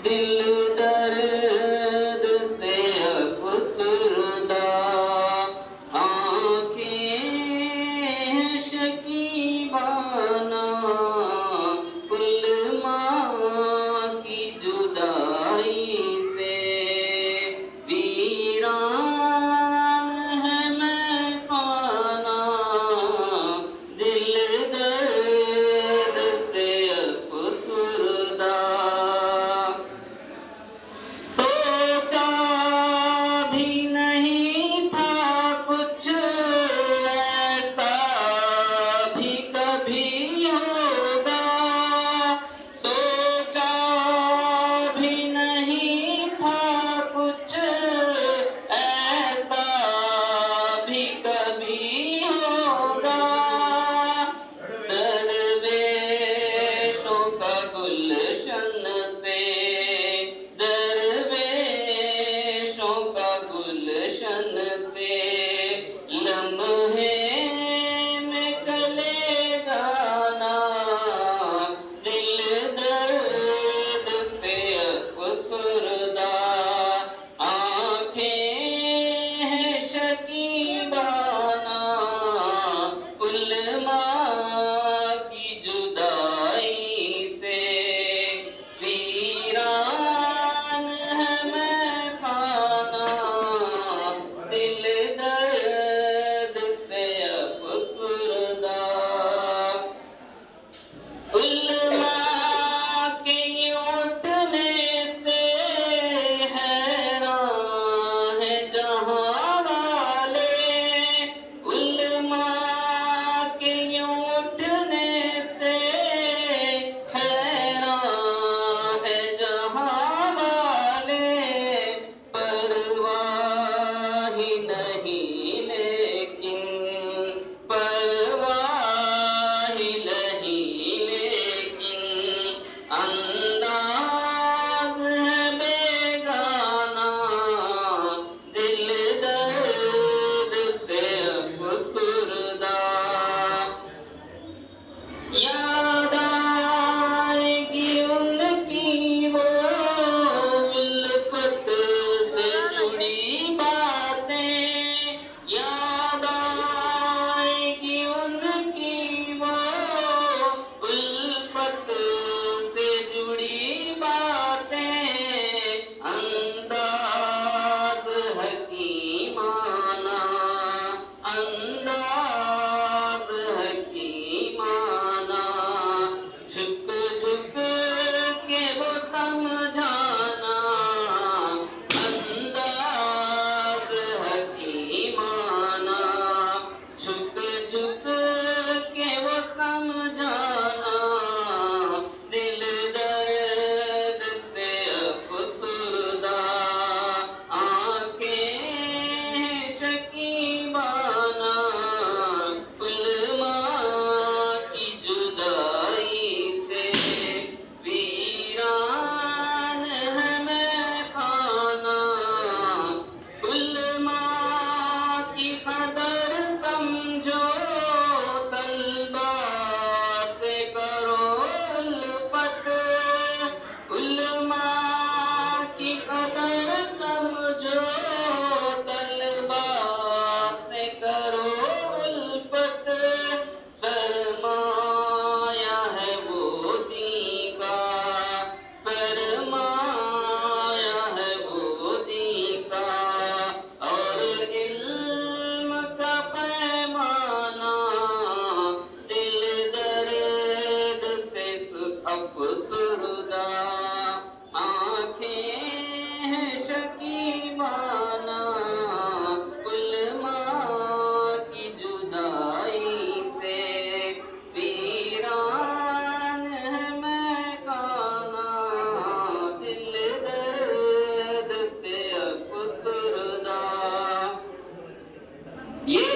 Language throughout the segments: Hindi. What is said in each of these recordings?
दिल दर्द से अफसरदा, आँखें शकीबाना, पुलमा की जुदाई से वीरान है मैं खाना, दिल दर्द से अफसरदा। सोचा भी नहीं था कुछ ऐसा भी कभी होगा, सोचा भी नहीं था कुछ ऐसा भी कभी होगा। दरवेशों का गुलशन से, दरवेशों का गुलशन से लम्हे में चले जाना, दिल दर्द से अफसरदा, आँखें हैं शकीबाना, उल्मा की जुदाई से वीरान है मैं खाना, दिल दर्द से अफसरदा। उल्मा के उठने से हैरान है जहाँ वाले, उल्मा के उठने से हैरान है जहाँ वाले, परवाह ही नहीं लेकिन, परवाह ही नहीं लेकिन, अंदाज है बेगाना, दिल दर्द से अफसरदा। याद आएगी उनकी वो उल्फत से जुड़ी बातें, याद आएगी उनकी वो उल्फत से जुड़ी बातें, अंदाज हकीमाना, अंदाज हकीमाना, झुक झुक के वो समझाना, अंदाज हकीमाना, झुक झुक के वो समझाना, दिल दर्द से अफसरदा, आँखें शकीबाना, उल्मा की जुदाई से वीरान है मैं खाना, उल्मा की कदर समझो, तलबा से करो उल्फत, उल्मा की कदर समझो, तलबा से करो उल्फत, सरमाया है वो दी का, सरमाया है वो दी का, और इल्म का पैमाना, दिल दर्द से अफसरदा, आँखें हैं शकीबाना, उल्मा की जुदाई से वीरान है मैं खाना, दिल दर्द से अफसरदा। ये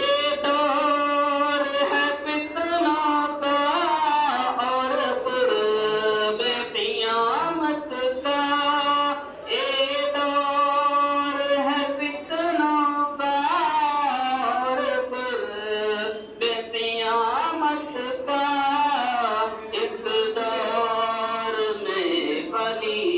दौर है फितना का और कुर्ब क़ियामत वाली